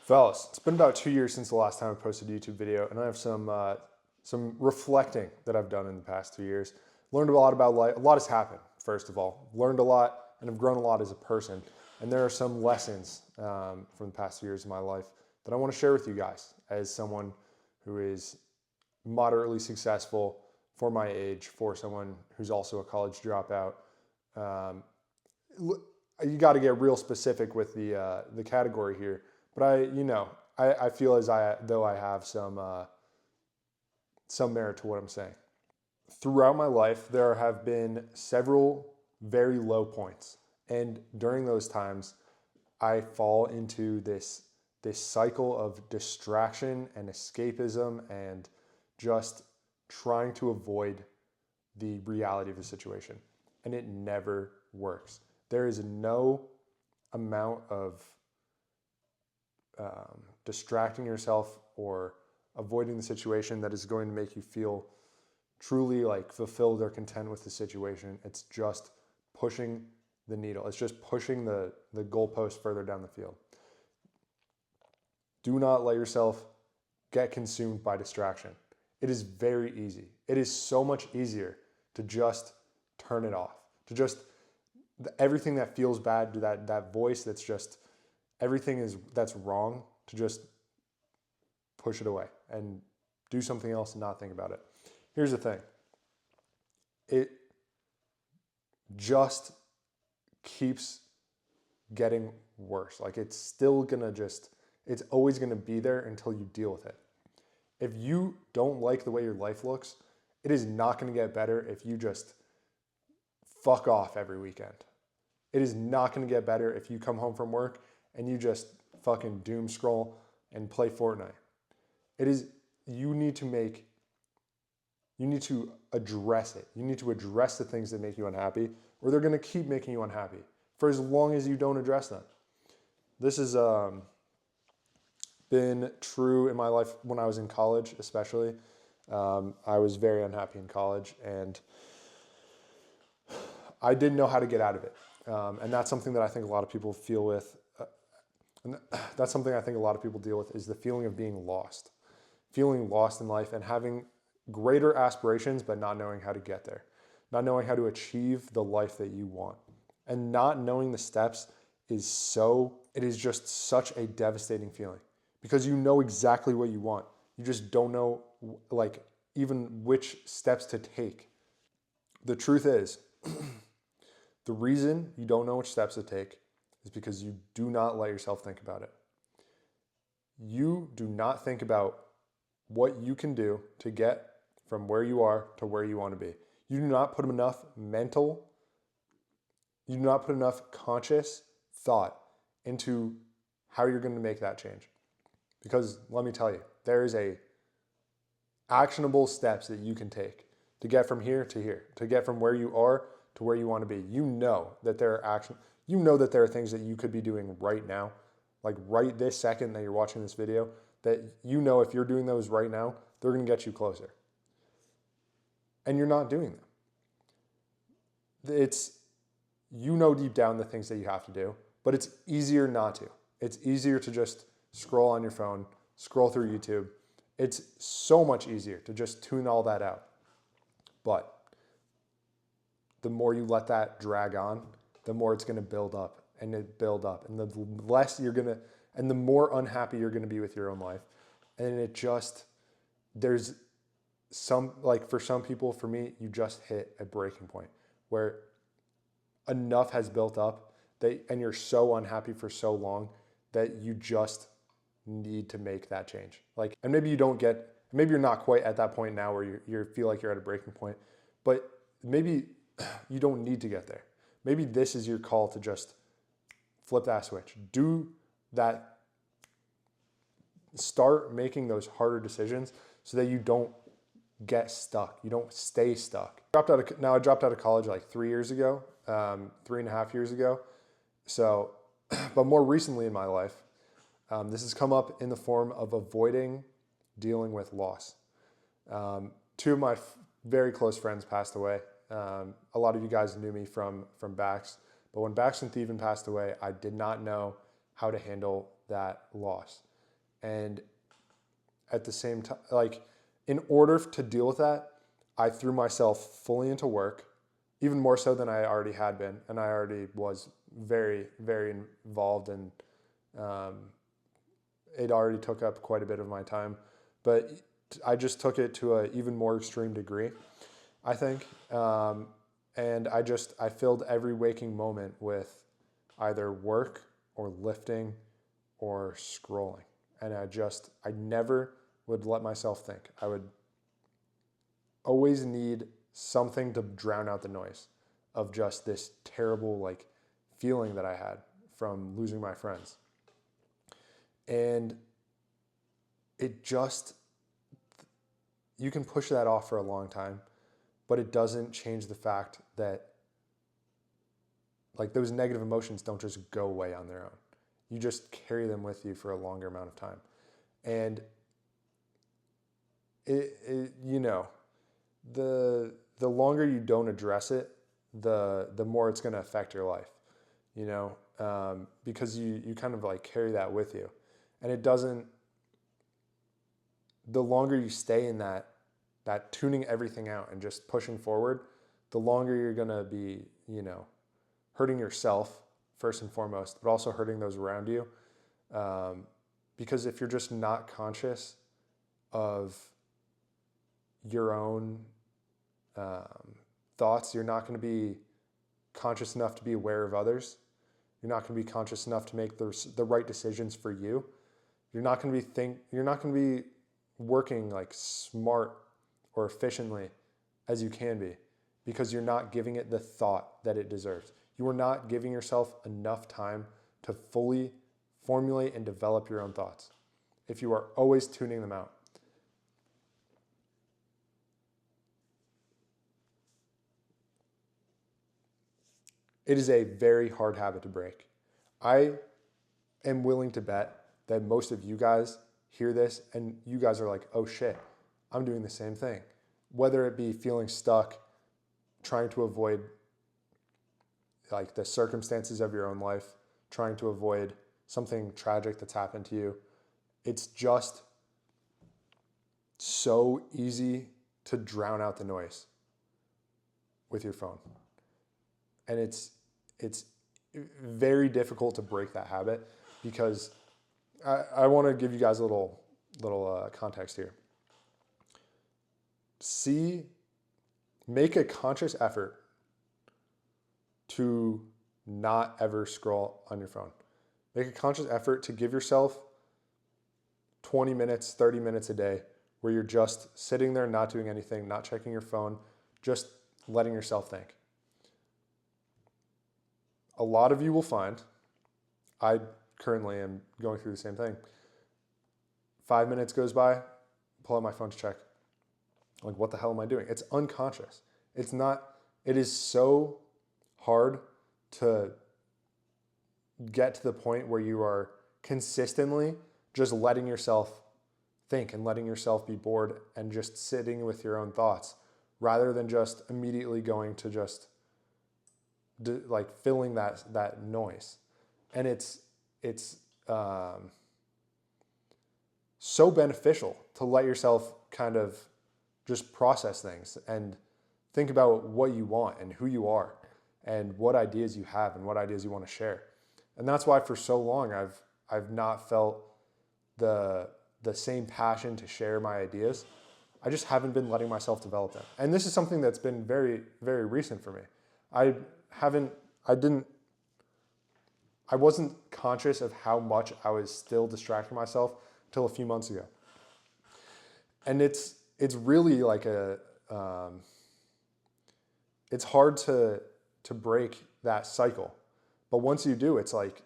Fellas, it's been about 2 years since the last time I posted a YouTube video, and I have some reflecting that I've done in the past 2 years. Learned a lot about life. A lot has happened, first of all. Learned a lot and have grown a lot as a person. And there are some lessons from the past 2 years of my life that I want to share with you guys as someone who is moderately successful for my age, for someone who's also a college dropout. You got to get real specific with the category here. But I feel as though I have some merit to what I'm saying. Throughout my life, there have been several very low points. And during those times, I fall into this cycle of distraction and escapism and just trying to avoid the reality of the situation. And it never works. There is no amount of distracting yourself or avoiding the situation that is going to make you feel truly like fulfilled or content with the situation. It's just pushing the needle. It's just pushing the goalpost further down the field. Do not let yourself get consumed by distraction. It is very easy. It is so much easier to just turn it off, to just everything that feels bad, to that voice that's just everything that's wrong, to just push it away and do something else and not think about it. Here's the thing. It just keeps getting worse. Like it's always gonna be there until you deal with it. If you don't like the way your life looks, it is not gonna get better if you just fuck off every weekend. It is not gonna get better if you come home from work and you just fucking doom scroll and play Fortnite. You need to address it. You need to address the things that make you unhappy, or they're gonna keep making you unhappy for as long as you don't address them. This has been true in my life when I was in college, especially. I was very unhappy in college and I didn't know how to get out of it. And that's something that I think a lot of people feel with. That's something I think a lot of people deal with, is the feeling of being lost. Feeling lost in life and having greater aspirations, but not knowing how to get there. Not knowing how to achieve the life that you want. And not knowing the steps it is just such a devastating feeling, because you know exactly what you want. You just don't know even which steps to take. The truth is, the reason you don't know which steps to take is because you do not let yourself think about it. You do not think about what you can do to get from where you are to where you want to be. You do not put enough conscious thought into how you're going to make that change. Because let me tell you, there is actionable steps that you can take to get from here to here, to get from where you are to where you want to be. You know that there are things that you could be doing right now, like right this second that you're watching this video, that you know if you're doing those right now, they're going to get you closer. And you're not doing them. Deep down the things that you have to do, but it's easier not to. It's easier to just scroll on your phone, scroll through YouTube. It's so much easier to just tune all that out. But the more you let that drag on, the more it's going to build up and build up. And the more unhappy you're going to be with your own life. And for some people, for me, you just hit a breaking point where enough has built up and you're so unhappy for so long that you just need to make that change. And maybe you're not quite at that point now where you feel like you're at a breaking point, but maybe you don't need to get there. Maybe this is your call to just flip that switch. Do that. Start making those harder decisions so that you don't get stuck. You don't stay stuck. I dropped out of college like 3 years ago, 3.5 years ago. So, but more recently in my life, this has come up in the form of avoiding dealing with loss. Two of my very close friends passed away. A lot of you guys knew me from Bax, but when Bax and Thievin passed away, I did not know how to handle that loss. And at the same time, like, in order to deal with that, I threw myself fully into work, even more so than I already had been. And I already was very, very involved, and it already took up quite a bit of my time. But I just took it to an even more extreme degree, I think. And I filled every waking moment with either work or lifting or scrolling. And I never would let myself think. I would always need something to drown out the noise of just this terrible, like, feeling that I had from losing my friends. And it just, you can push that off for a long time, but it doesn't change the fact that, like, those negative emotions don't just go away on their own. You just carry them with you for a longer amount of time. And the longer you don't address it, the more it's going to affect your life, because you kind of like carry that with you. And it doesn't, the longer you stay in that tuning everything out and just pushing forward, the longer you're going to be, hurting yourself first and foremost, but also hurting those around you. Because if you're just not conscious of your own thoughts, you're not going to be conscious enough to be aware of others. You're not going to be conscious enough to make the right decisions for you. You're not going to be working like smart or efficiently as you can be, because you're not giving it the thought that it deserves. You are not giving yourself enough time to fully formulate and develop your own thoughts if you are always tuning them out. It is a very hard habit to break. I am willing to bet that most of you guys hear this and you guys are like, oh shit, I'm doing the same thing. Whether it be feeling stuck, trying to avoid like the circumstances of your own life, trying to avoid something tragic that's happened to you. It's just so easy to drown out the noise with your phone. And it's very difficult to break that habit, because I want to give you guys a little context here. Make a conscious effort to not ever scroll on your phone. Make a conscious effort to give yourself 20 minutes, 30 minutes a day where you're just sitting there, not doing anything, not checking your phone, just letting yourself think. A lot of you will find, I currently am going through the same thing. 5 minutes goes by, pull out my phone to check. Like, what the hell am I doing? It's unconscious. It is so hard to get to the point where you are consistently just letting yourself think and letting yourself be bored and just sitting with your own thoughts, rather than just immediately going to just like filling that noise. And it's so beneficial to let yourself kind of just process things and think about what you want and who you are and what ideas you have and what ideas you want to share. And that's why for so long I've not felt the same passion to share my ideas. I just haven't been letting myself develop them. And this is something that's been very, very recent for me. I wasn't conscious of how much I was still distracting myself until a few months ago. And it's really like it's hard to break that cycle. But once you do, it's like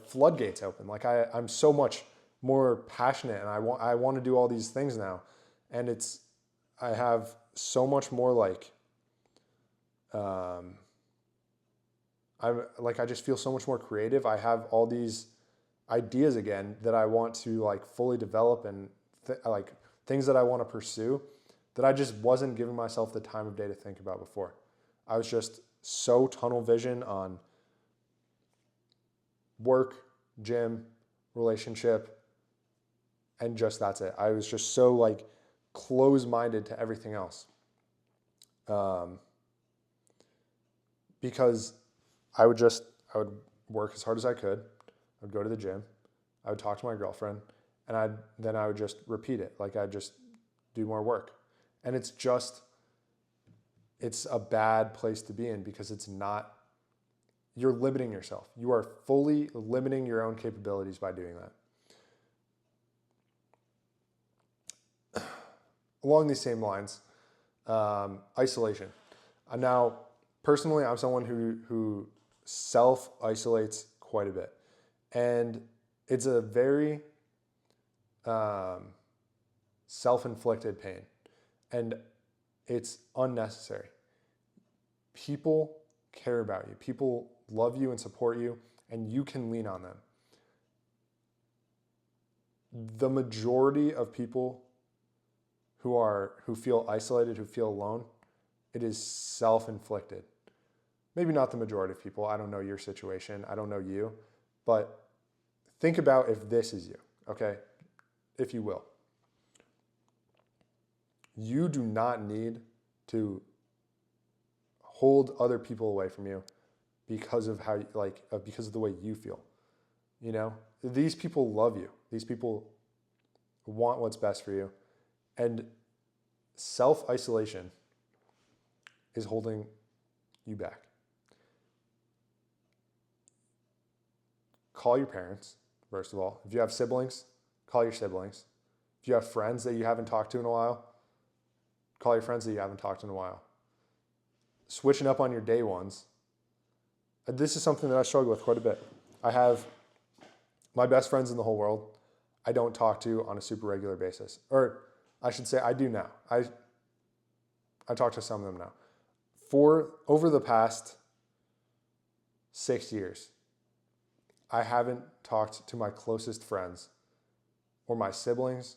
floodgates open. Like I'm so much more passionate, and I want to do all these things now. And I have so much more like, I just feel so much more creative. I have all these ideas again that I want to like fully develop, and things that I want to pursue that I just wasn't giving myself the time of day to think about before. I was just so tunnel vision on work, gym, relationship, And just that's it. I was just so like close-minded to everything else. Because I would work as hard as I could. I would go to the gym. I would talk to my girlfriend, and I would just repeat it. Like I'd just do more work. And it's a bad place to be in, because you're limiting yourself. You are fully limiting your own capabilities by doing that. Along these same lines, isolation. Now, personally, I'm someone who self-isolates quite a bit. And it's a very self-inflicted pain. And it's unnecessary. People care about you. People love you and support you, and you can lean on them. The majority of people who feel isolated, who feel alone, it is self-inflicted. Maybe not the majority of people. I don't know your situation. I don't know you. But think about if this is you, okay? If you will. You do not need to hold other people away from you because of because of the way you feel. You know, these people love you. These people want what's best for you. And self-isolation is holding you back. Call your parents, first of all. If you have siblings, call your siblings. If you have friends that you haven't talked to in a while, call your friends that you haven't talked to in a while. Switching up on your day ones. This is something that I struggle with quite a bit. I have my best friends in the whole world I don't talk to on a super regular basis. Or I should say I do now. I talk to some of them now. Over the past 6 years, I haven't talked to my closest friends or my siblings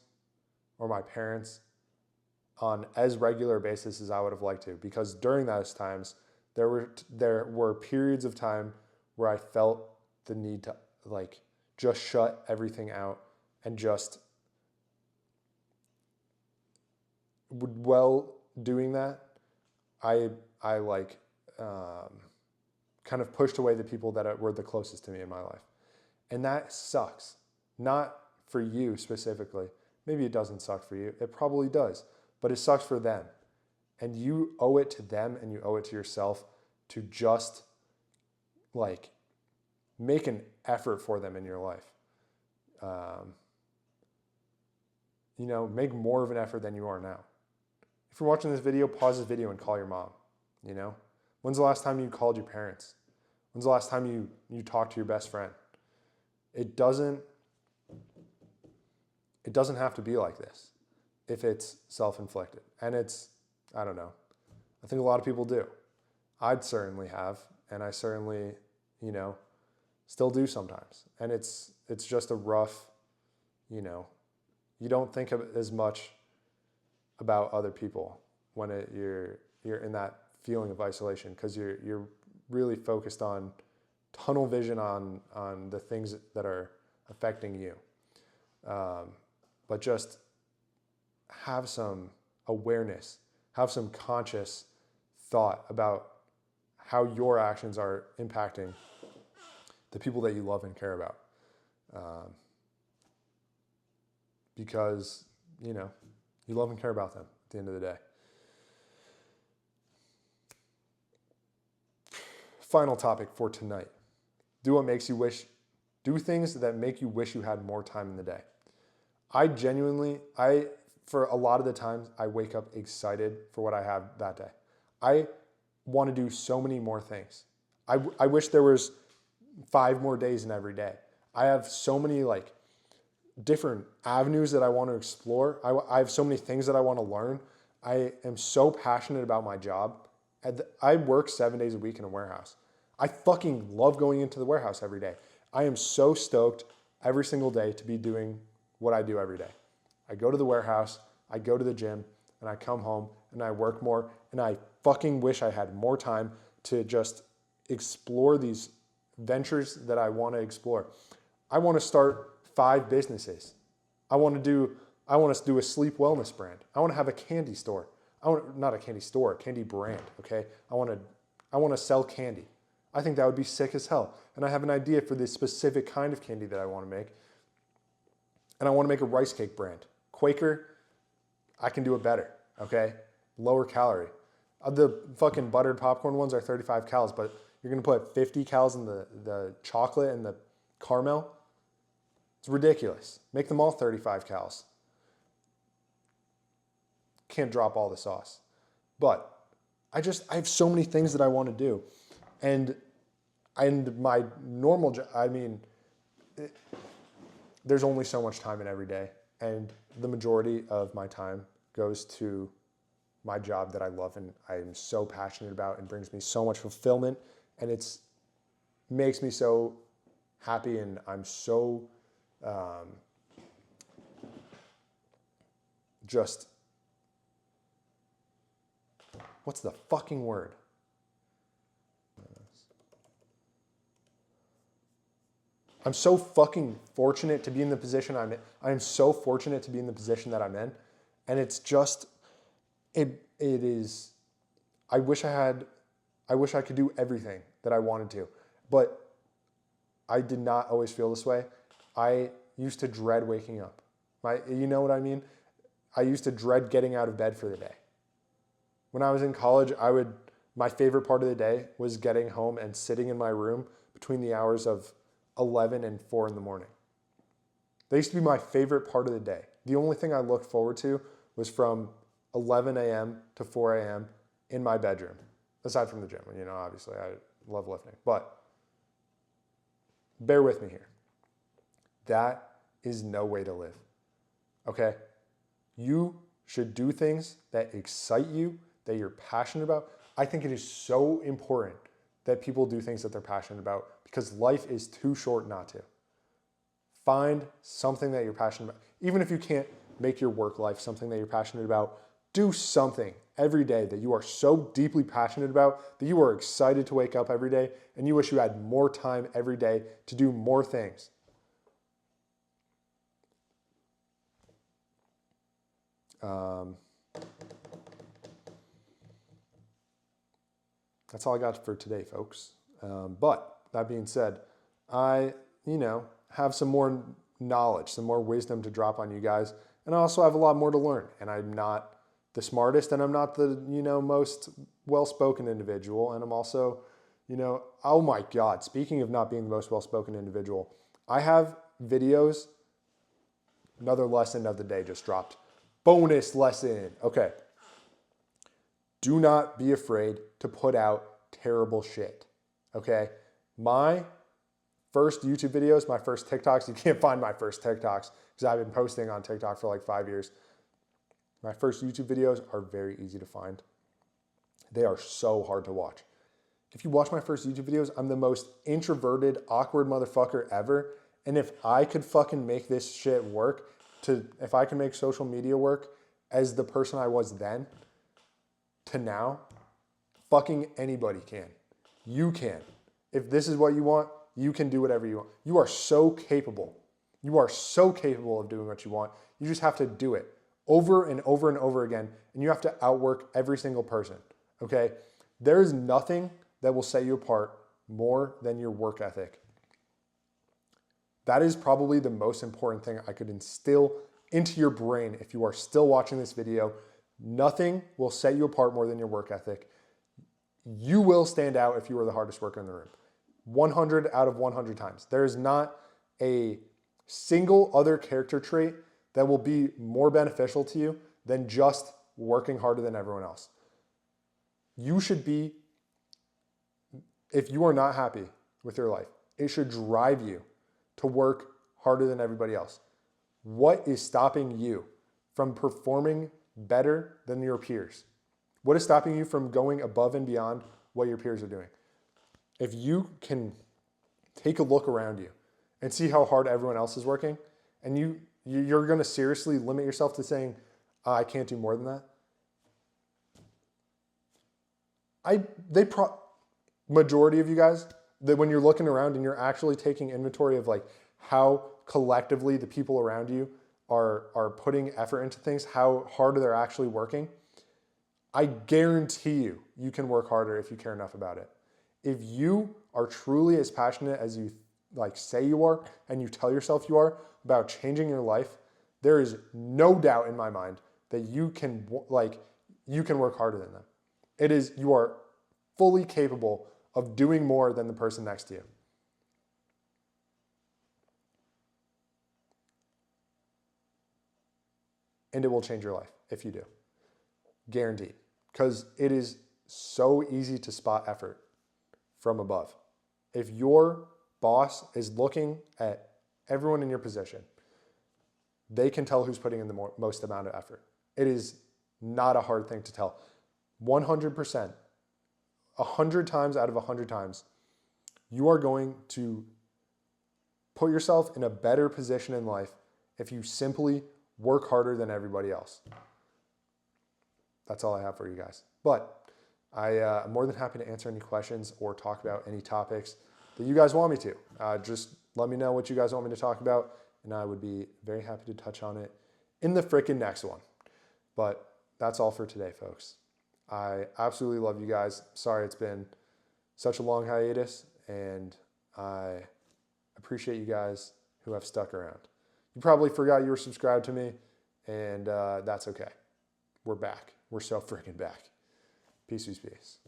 or my parents on as regular basis as I would have liked to, because during those times there were periods of time where I felt the need to like just shut everything out and just, while doing that, I kind of pushed away the people that were the closest to me in my life. And that sucks. Not for you specifically. Maybe it doesn't suck for you. It probably does. But it sucks for them. And you owe it to them and you owe it to yourself to just like make an effort for them in your life. Make more of an effort than you are now. If you're watching this video, pause this video and call your mom. When's the last time you called your parents? When's the last time you talked to your best friend? It doesn't have to be like this if it's self-inflicted. And I don't know. I think a lot of people do. I'd certainly have, and I certainly, still do sometimes. And it's just a rough, you don't think of it as much about other people when you're in that feeling of isolation, because you're really focused on tunnel vision on the things that are affecting you. But just have some awareness, have some conscious thought about how your actions are impacting the people that you love and care about. Because, you love and care about them at the end of the day. Final topic for tonight. Do things that make you wish you had more time in the day. For a lot of the times, I wake up excited for what I have that day. I want to do so many more things. I wish there was 5 more days in every day. I have so many different avenues that I want to explore. I have so many things that I want to learn. I am so passionate about my job. I work 7 days a week in a warehouse. I fucking love going into the warehouse every day. I am so stoked every single day to be doing what I do every day. I go to the warehouse, I go to the gym, and I come home and I work more. And I fucking wish I had more time to just explore these ventures that I want to explore. I want to start 5 businesses. I want us to do a sleep wellness brand. I want to have a candy store. Not a candy store, a candy brand, okay? I want to sell candy. I think that would be sick as hell. And I have an idea for the specific kind of candy that I want to make. And I want to make a rice cake brand. Quaker, I can do it better, okay? Lower calorie. The fucking buttered popcorn ones are 35 calories, but you're going to put 50 calories in the chocolate and the caramel. It's ridiculous. Make them all 35 calories. Can't drop all the sauce. But I have so many things that I want to do. And my normal job, there's only so much time in every day. And the majority of my time goes to my job that I love and I am so passionate about and brings me so much fulfillment. And it makes me so happy, and I'm so just, what's the fucking word? I'm so fucking fortunate to be in the position I'm in. I am so fortunate to be in the position that I'm in. And it's just, it is, I wish I could do everything that I wanted to, but I did not always feel this way. I used to dread waking up. You know what I mean? I used to dread getting out of bed for the day. When I was in college, my favorite part of the day was getting home and sitting in my room between the hours of 11 and 4 in the morning. That used to be my favorite part of the day. The only thing I looked forward to was from 11 a.m. to 4 a.m. in my bedroom, aside from the gym. You know, obviously I love lifting, but bear with me here. That is no way to live, okay? You should do things that excite you, that you're passionate about. I think it is so important that people do things that they're passionate about because life is too short not to. Find something that you're passionate about. Even if you can't make your work life something that you're passionate about, do something every day that you are so deeply passionate about that you are excited to wake up every day and you wish you had more time every day to do more things. That's all I got for today, folks. But that being said, I, have some more knowledge, some more wisdom to drop on you guys. And I also have a lot more to learn. And I'm not the smartest and I'm not the, most well-spoken individual. And I'm also, oh my God, speaking of not being the most well-spoken individual, I have videos. Another lesson of the day just dropped. Bonus lesson. Okay. Do not be afraid to put out terrible shit. Okay. My first YouTube videos, my first TikToks, you can't find my first TikToks because I've been posting on TikTok for like 5 years. My first YouTube videos are very easy to find. They are so hard to watch. If you watch my first YouTube videos, I'm the most introverted, awkward motherfucker ever. And if I could fucking make this shit work, if I can make social media work as the person I was then to now, fucking anybody can. You can. If this is what you want, you can do whatever you want. You are so capable. You are so capable of doing what you want. You just have to do it over and over and over again. And you have to outwork every single person. Okay? There is nothing that will set you apart more than your work ethic. That is probably the most important thing I could instill into your brain if you are still watching this video. Nothing will set you apart more than your work ethic. You will stand out if you are the hardest worker in the room. 100 out of 100 times. There is not a single other character trait that will be more beneficial to you than just working harder than everyone else. You should be, if you are not happy with your life, it should drive you to work harder than everybody else. What is stopping you from performing better than your peers? What is stopping you from going above and beyond what your peers are doing? If you can take a look around you and see how hard everyone else is working, and you're going to seriously limit yourself to saying, I can't do more than that. Majority of you guys, that when you're looking around and you're actually taking inventory of like how collectively the people around you are putting effort into things, how hard they're actually working, I guarantee you can work harder if you care enough about it. If you are truly as passionate as you say you are, and you tell yourself you are about changing your life, there is no doubt in my mind that you can work harder than them. You are fully capable of doing more than the person next to you. And it will change your life if you do. Guaranteed. Because it is so easy to spot effort from above. If your boss is looking at everyone in your position, they can tell who's putting in the most amount of effort. It is not a hard thing to tell. 100%, 100 times out of 100 times, you are going to put yourself in a better position in life if you simply work harder than everybody else. That's all I have for you guys. But I'm more than happy to answer any questions or talk about any topics that you guys want me to. Just let me know what you guys want me to talk about, and I would be very happy to touch on it in the frickin' next one. But that's all for today, folks. I absolutely love you guys. Sorry it's been such a long hiatus, and I appreciate you guys who have stuck around. You probably forgot you were subscribed to me, and that's okay. We're back. We're so freaking back. Peace, peace, peace.